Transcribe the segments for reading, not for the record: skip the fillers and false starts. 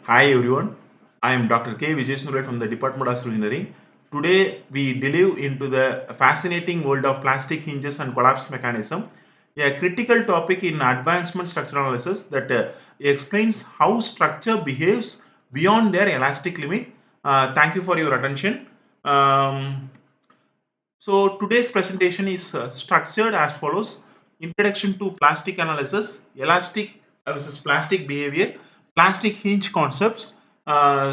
Hi everyone, I am Dr. K. Vijay from the Department of Civil Engineering. Today we delve into the fascinating world of plastic hinges and collapse mechanism, a critical topic in advancement structural analysis that explains how structure behaves beyond their elastic limit. Thank you for your attention. Um, so today's presentation is structured as follows: Introduction to plastic analysis, elastic versus plastic behavior, plastic hinge concepts,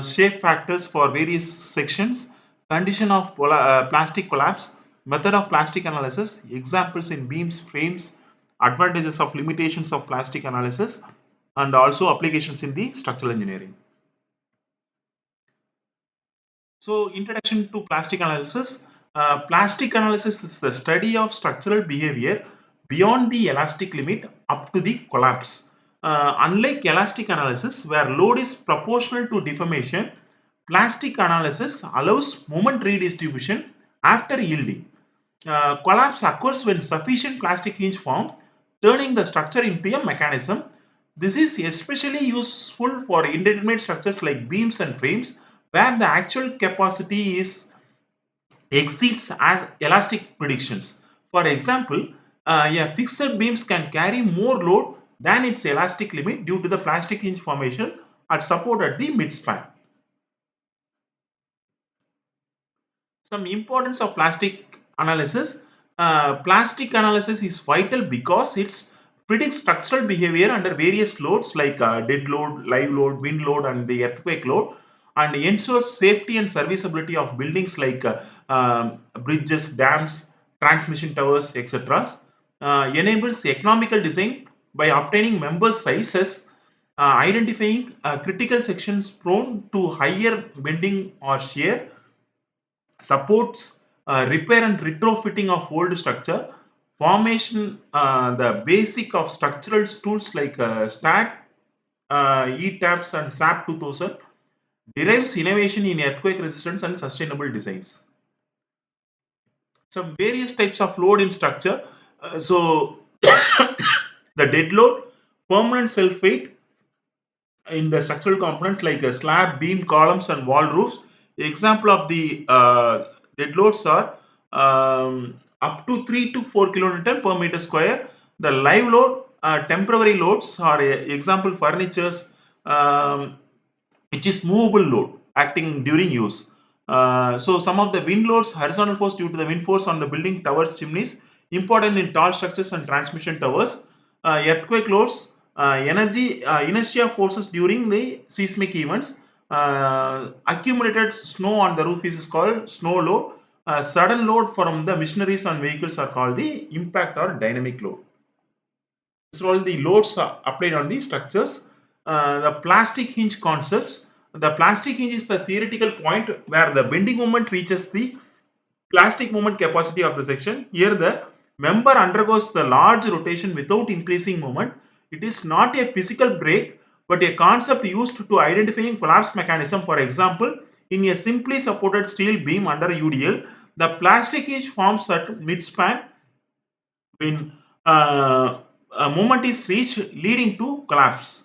shape factors for various sections, condition of plastic collapse, method of plastic analysis, examples in beams, frames, advantages of limitations of plastic analysis, and also applications in the structural engineering. So, introduction to plastic analysis. Plastic analysis is the study of structural behavior beyond the elastic limit up to the collapse. Unlike elastic analysis, where load is proportional to deformation, plastic analysis allows moment redistribution after yielding. Collapse occurs when sufficient plastic hinge form, turning the structure into a mechanism. This is especially useful for indeterminate structures like beams and frames, where the actual capacity is exceeds as elastic predictions. For example, a fixed beams can carry more load than its elastic limit due to the plastic hinge formation at support at the midspan. Some importance of plastic analysis. Plastic analysis is vital because it predicts structural behavior under various loads like dead load, live load, wind load, and the earthquake load, and ensures safety and serviceability of buildings like bridges, dams, transmission towers, etc. Enables economical design by obtaining member sizes, identifying critical sections prone to higher bending or shear, supports repair and retrofitting of old structure, formation, the basic of structural tools like STAT, ETAPS and SAP 2000, derives innovation in earthquake resistance and sustainable designs. Some various types of load in structure. The dead load, permanent self weight in the structural component like a slab, beam, columns, and wall roofs. Example of the dead loads are up to 3 to 4 kilonewton per meter square. The live load, temporary loads are example furnitures, which is movable load acting during use. So some of the wind loads, horizontal force due to the wind force on the building towers, chimneys, important in tall structures and transmission towers. Earthquake loads, inertia forces during the seismic events. Accumulated snow on the roof is called snow load. Sudden load from the machineries and vehicles are called the impact or dynamic load. These are all the loads applied on the structures. The plastic hinge concepts. The plastic hinge is the theoretical point where the bending moment reaches the plastic moment capacity of the section. Here the member undergoes the large rotation without increasing moment. It is not a physical break but a concept used to identifying collapse mechanism. For example, in a simply supported steel beam under UDL, the plastic hinge forms at midspan when a moment is reached leading to collapse.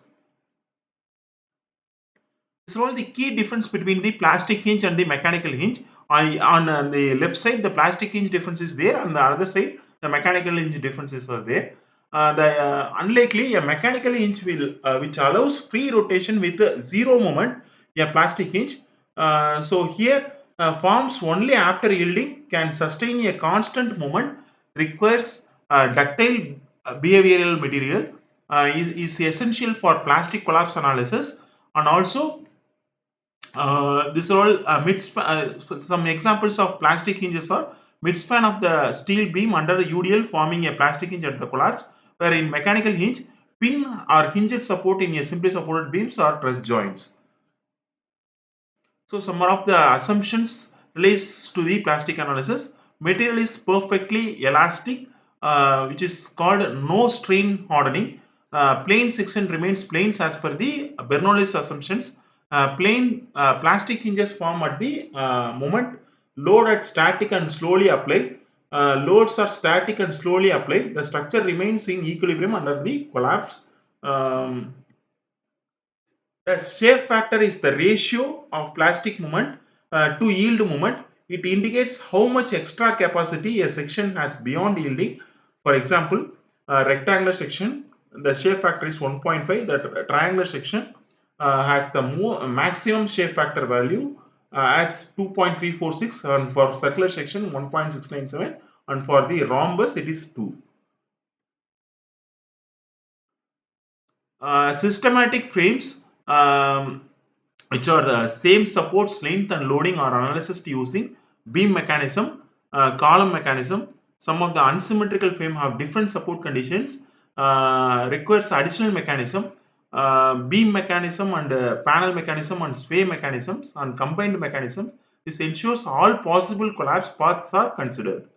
These are all the key difference between the plastic hinge and the mechanical hinge. On the left side, the plastic hinge difference is there, and the other side, the mechanical hinge differences are there. Unlikely, a mechanical hinge will which allows free rotation with zero moment. A plastic hinge. So here forms only after yielding, can sustain a constant moment, requires ductile behavioral material, is essential for plastic collapse analysis, and also these are all some examples of plastic hinges are midspan of the steel beam under the UDL forming a plastic hinge at the collapse, where in mechanical hinge, pin or hinged support in a simply supported beams or truss joints. So some of the assumptions relates to the plastic analysis. Material is perfectly elastic, which is called no strain hardening. Plane section remains planes as per the Bernoulli's assumptions. Plain plastic hinges form at the moment. Load at static and slowly applied. Loads are static and slowly applied. The structure remains in equilibrium under the collapse. Um, The shape factor is the ratio of plastic moment to yield moment. It indicates how much extra capacity a section has beyond yielding. For example, a rectangular section, the shape factor is 1.5. The triangular section has the maximum shape factor value as 2.346, and for circular section 1.697, and for the rhombus it is 2. Systematic frames, which are the same supports, length and loading, are analyzed using beam mechanism, column mechanism. Some of the unsymmetrical frame have different support conditions, requires additional mechanism, beam mechanism and panel mechanism and sway mechanisms and combined mechanisms. This ensures all possible collapse paths are considered.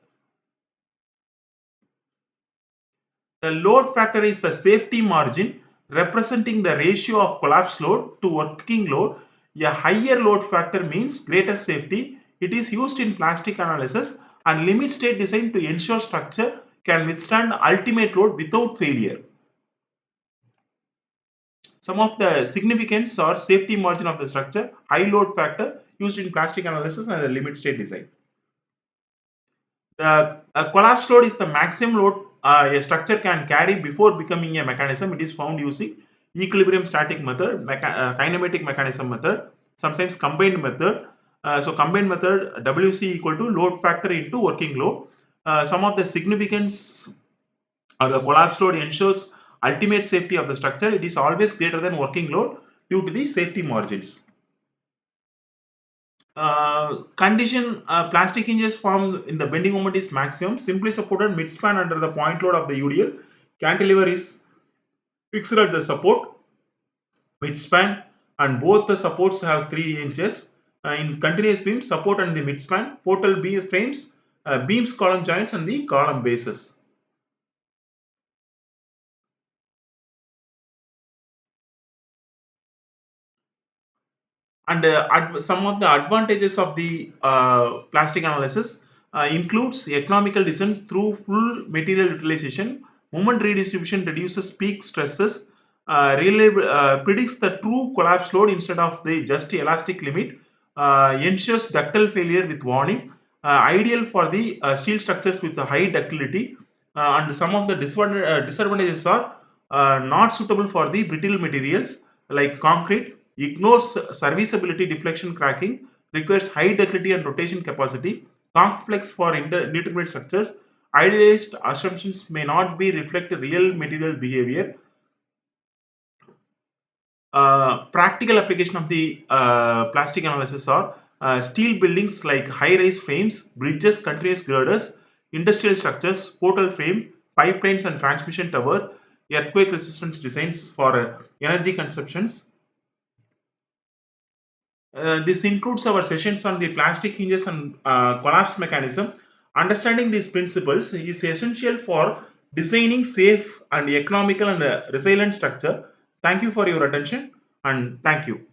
The load factor is the safety margin representing the ratio of collapse load to working load. A higher load factor means greater safety. It is used in plastic analysis and limit state design to ensure structure can withstand ultimate load without failure. Some of the significance or safety margin of the structure: high load factor used in plastic analysis and the limit state design. The collapse load is the maximum load a structure can carry before becoming a mechanism. It is found using equilibrium static method, kinematic mechanism method, sometimes combined method. So combined method, WC equal to load factor into working load. Some of the significance or the collapse load ensures ultimate safety of the structure. It is always greater than working load due to the safety margins. Condition, plastic hinges formed in the bending moment is maximum, simply supported midspan under the point load of the UDL. Cantilever is fixed at the support midspan, and both the supports have 3 inches. In continuous beam, support and the midspan, portal beam frames, beams, column joints and the column bases. And some of the advantages of the plastic analysis includes economical design through full material utilization, moment redistribution reduces peak stresses, predicts the true collapse load instead of the just elastic limit, ensures ductile failure with warning, ideal for the steel structures with a high ductility, and some of the disadvantages are not suitable for the brittle materials like concrete, ignores serviceability, deflection, cracking, requires high ductility and rotation capacity, complex for indeterminate structures, idealized assumptions may not be reflect real material behavior. Practical application of the plastic analysis are steel buildings like high-rise frames, bridges, continuous girders, industrial structures, portal frame, pipelines and transmission tower, earthquake resistance designs for energy consumptions. This includes our sessions on the plastic hinges and collapse mechanism. Understanding these principles is essential for designing safe and economical and resilient structure. Thank you for your attention and thank you.